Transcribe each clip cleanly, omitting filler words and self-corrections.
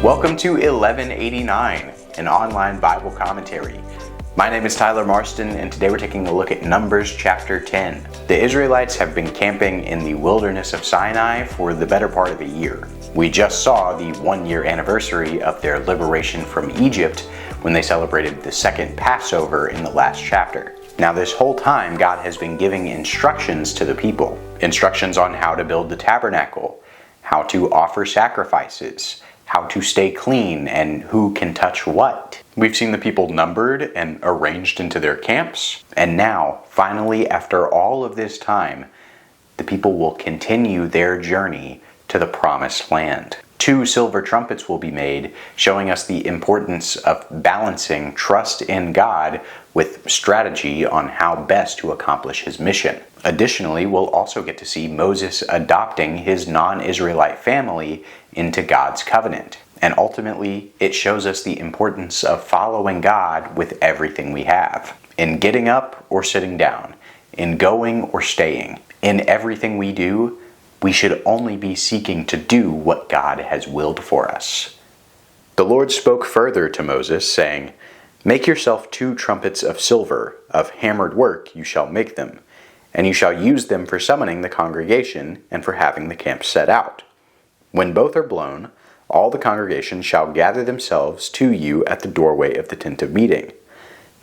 Welcome to 1189, an online Bible commentary. My name is Tyler Marston, and today we're taking a look at Numbers chapter 10. The Israelites have been camping in the wilderness of Sinai for the better part of a year. We just saw the 1-year anniversary of their liberation from Egypt when they celebrated the second Passover in the last chapter. Now, this whole time, God has been giving instructions to the people. Instructions on how to build the tabernacle, how to offer sacrifices, how to stay clean, and who can touch what. We've seen the people numbered and arranged into their camps. And now, finally, after all of this time, the people will continue their journey to the promised land. 2 silver trumpets will be made, showing us the importance of balancing trust in God with strategy on how best to accomplish his mission. Additionally, we'll also get to see Moses adopting his non-Israelite family into God's covenant. And ultimately, it shows us the importance of following God with everything we have. In getting up or sitting down, in going or staying, in everything we do, we should only be seeking to do what God has willed for us. The Lord spoke further to Moses, saying, "Make yourself 2 trumpets of silver, of hammered work you shall make them, and you shall use them for summoning the congregation and for having the camp set out. When both are blown, all the congregation shall gather themselves to you at the doorway of the tent of meeting.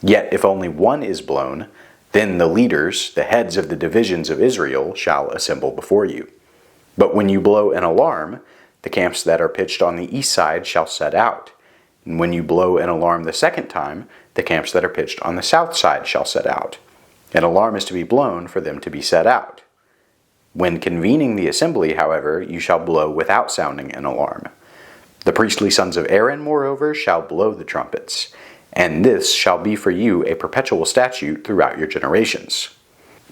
Yet if only one is blown, then the leaders, the heads of the divisions of Israel, shall assemble before you. But when you blow an alarm, the camps that are pitched on the east side shall set out. And when you blow an alarm the second time, the camps that are pitched on the south side shall set out. An alarm is to be blown for them to be set out. When convening the assembly, however, you shall blow without sounding an alarm. The priestly sons of Aaron, moreover, shall blow the trumpets, and this shall be for you a perpetual statute throughout your generations."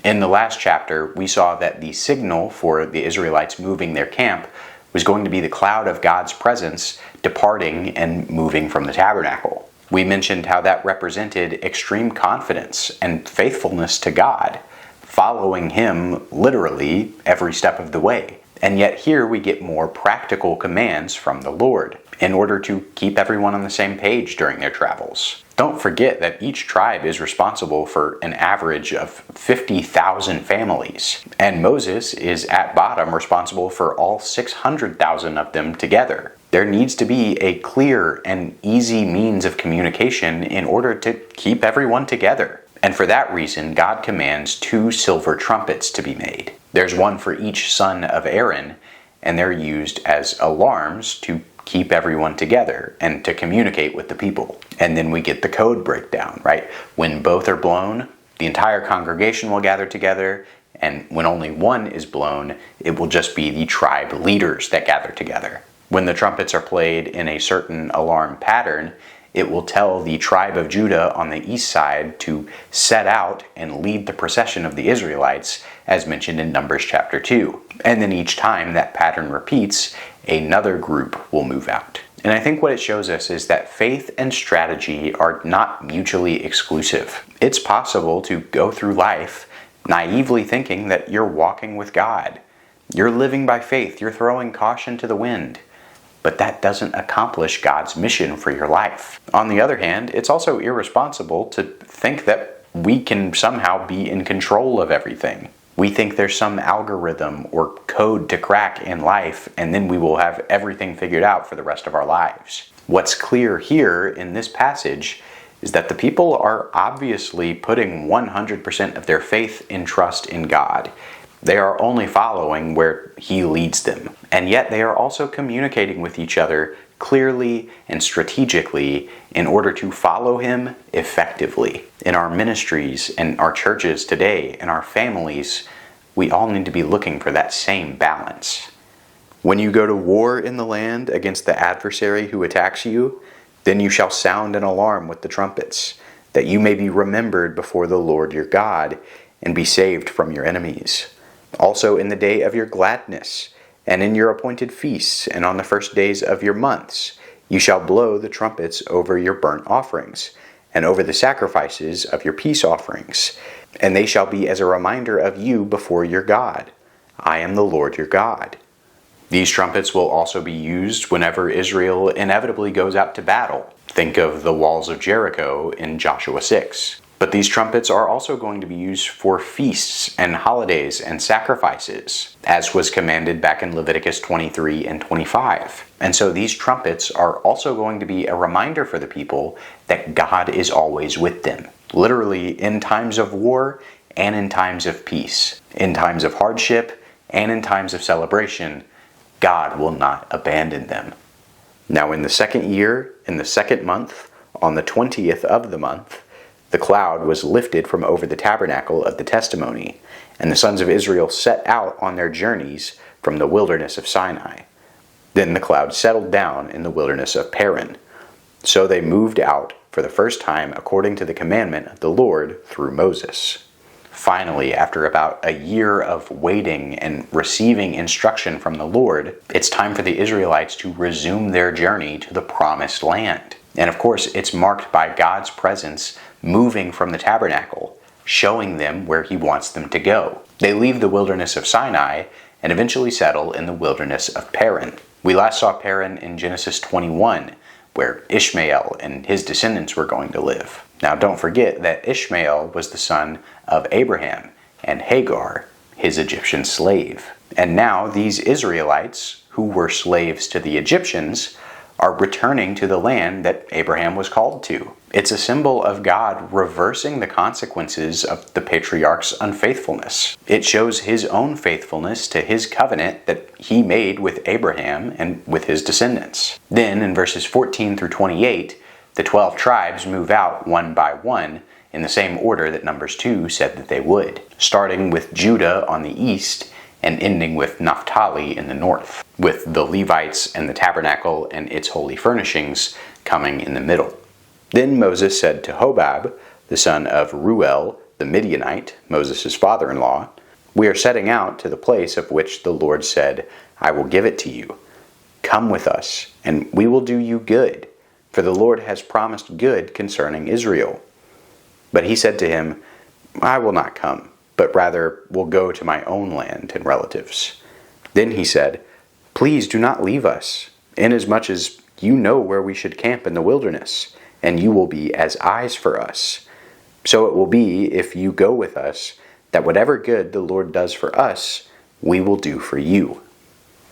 In the last chapter, we saw that the signal for the Israelites moving their camp was going to be the cloud of God's presence departing and moving from the tabernacle. We mentioned how that represented extreme confidence and faithfulness to God, following him literally every step of the way. And yet here we get more practical commands from the Lord in order to keep everyone on the same page during their travels. Don't forget that each tribe is responsible for an average of 50,000 families, and Moses is at bottom responsible for all 600,000 of them together. There needs to be a clear and easy means of communication in order to keep everyone together. And for that reason, God commands 2 silver trumpets to be made. There's one for each son of Aaron, and they're used as alarms to keep everyone together and to communicate with the people. And then we get the code breakdown, right? When both are blown, the entire congregation will gather together, and when only one is blown, it will just be the tribe leaders that gather together. When the trumpets are played in a certain alarm pattern, it will tell the tribe of Judah on the east side to set out and lead the procession of the Israelites, as mentioned in Numbers chapter 2. And then each time that pattern repeats, another group will move out. And I think what it shows us is that faith and strategy are not mutually exclusive. It's possible to go through life naively thinking that you're walking with God. You're living by faith. You're throwing caution to the wind. But that doesn't accomplish God's mission for your life. On the other hand, it's also irresponsible to think that we can somehow be in control of everything. We think there's some algorithm or code to crack in life, and then we will have everything figured out for the rest of our lives. What's clear here in this passage is that the people are obviously putting 100% of their faith and trust in God. They are only following where he leads them. And yet they are also communicating with each other clearly and strategically in order to follow him effectively. In our ministries and our churches today, in our families, we all need to be looking for that same balance. When you go to war in the land against the adversary who attacks you, then you shall sound an alarm with the trumpets, that you may be remembered before the Lord your God, and be saved from your enemies. Also in the day of your gladness, and in your appointed feasts, and on the first days of your months, you shall blow the trumpets over your burnt offerings, and over the sacrifices of your peace offerings, and they shall be as a reminder of you before your God. I am the Lord your God. These trumpets will also be used whenever Israel inevitably goes out to battle. Think of the walls of Jericho in Joshua 6. But these trumpets are also going to be used for feasts and holidays and sacrifices, as was commanded back in Leviticus 23 and 25. And so these trumpets are also going to be a reminder for the people that God is always with them, literally in times of war and in times of peace, in times of hardship and in times of celebration. God will not abandon them. Now in the second year, in the second month, on the 20th of the month, the cloud was lifted from over the tabernacle of the testimony, and the sons of Israel set out on their journeys from the wilderness of Sinai. Then the cloud settled down in the wilderness of Paran. So they moved out for the first time according to the commandment of the Lord through Moses. Finally, after about a year of waiting and receiving instruction from the Lord, it's time for the Israelites to resume their journey to the promised land. And of course, it's marked by God's presence moving from the tabernacle, showing them where He wants them to go. They leave the wilderness of Sinai and eventually settle in the wilderness of Paran. We last saw Paran in Genesis 21, where Ishmael and his descendants were going to live. Now don't forget that Ishmael was the son of Abraham and Hagar, his Egyptian slave. And now these Israelites, who were slaves to the Egyptians, are returning to the land that Abraham was called to. It's a symbol of God reversing the consequences of the patriarch's unfaithfulness. It shows His own faithfulness to His covenant that He made with Abraham and with his descendants. Then in verses 14 through 28, the 12 tribes move out one by one in the same order that Numbers 2 said that they would, starting with Judah on the east and ending with Naphtali in the north, with the Levites and the tabernacle and its holy furnishings coming in the middle. Then Moses said to Hobab, the son of Reuel, the Midianite, Moses' father-in-law, "We are setting out to the place of which the Lord said, 'I will give it to you.' Come with us, and we will do you good, for the Lord has promised good concerning Israel." But he said to him, "I will not come, but rather will go to my own land and relatives." Then he said, "Please do not leave us, inasmuch as you know where we should camp in the wilderness, and you will be as eyes for us. So it will be, if you go with us, that whatever good the Lord does for us, we will do for you."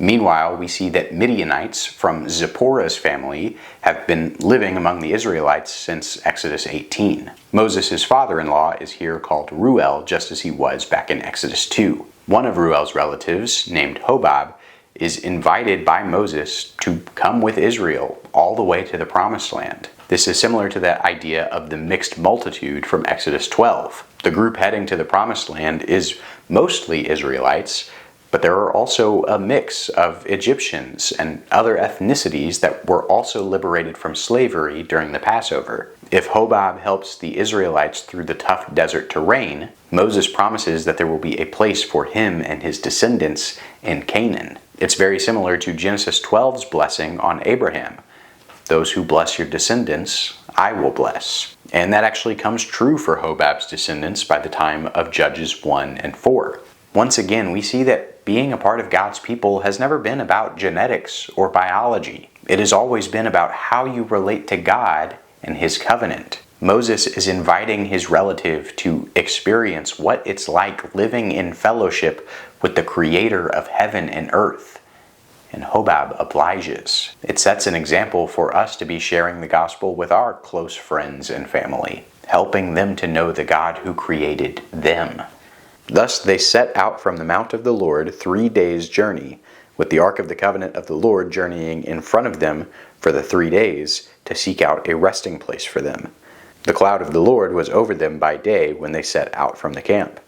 Meanwhile, we see that Midianites from Zipporah's family have been living among the Israelites since Exodus 18. Moses' father-in-law is here called Reuel, just as he was back in Exodus 2. One of Reuel's relatives, named Hobab, is invited by Moses to come with Israel all the way to the Promised Land. This is similar to that idea of the mixed multitude from Exodus 12. The group heading to the Promised Land is mostly Israelites, but there are also a mix of Egyptians and other ethnicities that were also liberated from slavery during the Passover. If Hobab helps the Israelites through the tough desert terrain, Moses promises that there will be a place for him and his descendants in Canaan. It's very similar to Genesis 12's blessing on Abraham. "Those who bless your descendants, I will bless." And that actually comes true for Hobab's descendants by the time of Judges 1 and 4. Once again, we see that being a part of God's people has never been about genetics or biology. It has always been about how you relate to God and His covenant. Moses is inviting his relative to experience what it's like living in fellowship with the Creator of heaven and earth. And Hobab obliges. It sets an example for us to be sharing the gospel with our close friends and family, helping them to know the God who created them. Thus they set out from the mount of the Lord 3 days' journey, with the ark of the covenant of the Lord journeying in front of them for the 3 days to seek out a resting place for them. The cloud of the Lord was over them by day when they set out from the camp.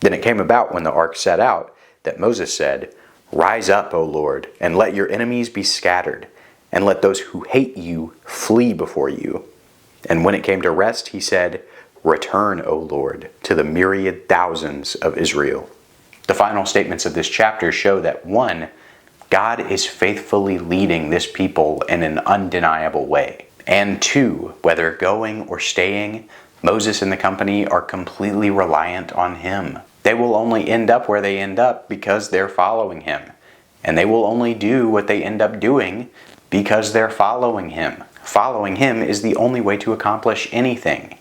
Then it came about when the ark set out that Moses said, "Rise up, O Lord, and let your enemies be scattered, and let those who hate you flee before you." And when it came to rest, he said, "Return, O Lord, to the myriad thousands of Israel." The final statements of this chapter show that 1, God is faithfully leading this people in an undeniable way. And 2, whether going or staying, Moses and the company are completely reliant on Him. They will only end up where they end up because they're following Him. and they will only do what they end up doing because they're following him. Following him is the only way to accomplish anything,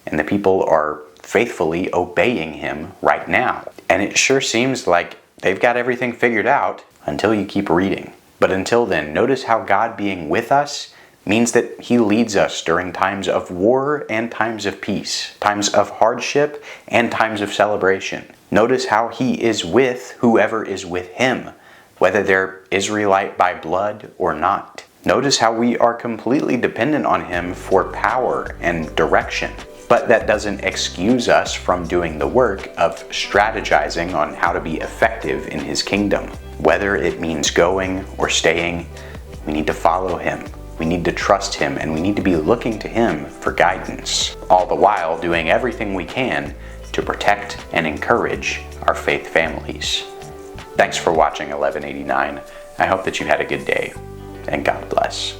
and the people are faithfully obeying him right now. And it sure seems like they've got everything figured out until you keep reading. But until then, notice how God being with us means that he leads us during times of war and times of peace, times of hardship and times of celebration. Notice how he is with whoever is with him, whether they're Israelite by blood or not. Notice how we are completely dependent on him for power and direction. But that doesn't excuse us from doing the work of strategizing on how to be effective in his kingdom. Whether it means going or staying, we need to follow him. We need to trust him, and we need to be looking to him for guidance, all the while doing everything we can to protect and encourage our faith families. Thanks for watching 1189. I hope that you had a good day, and God bless.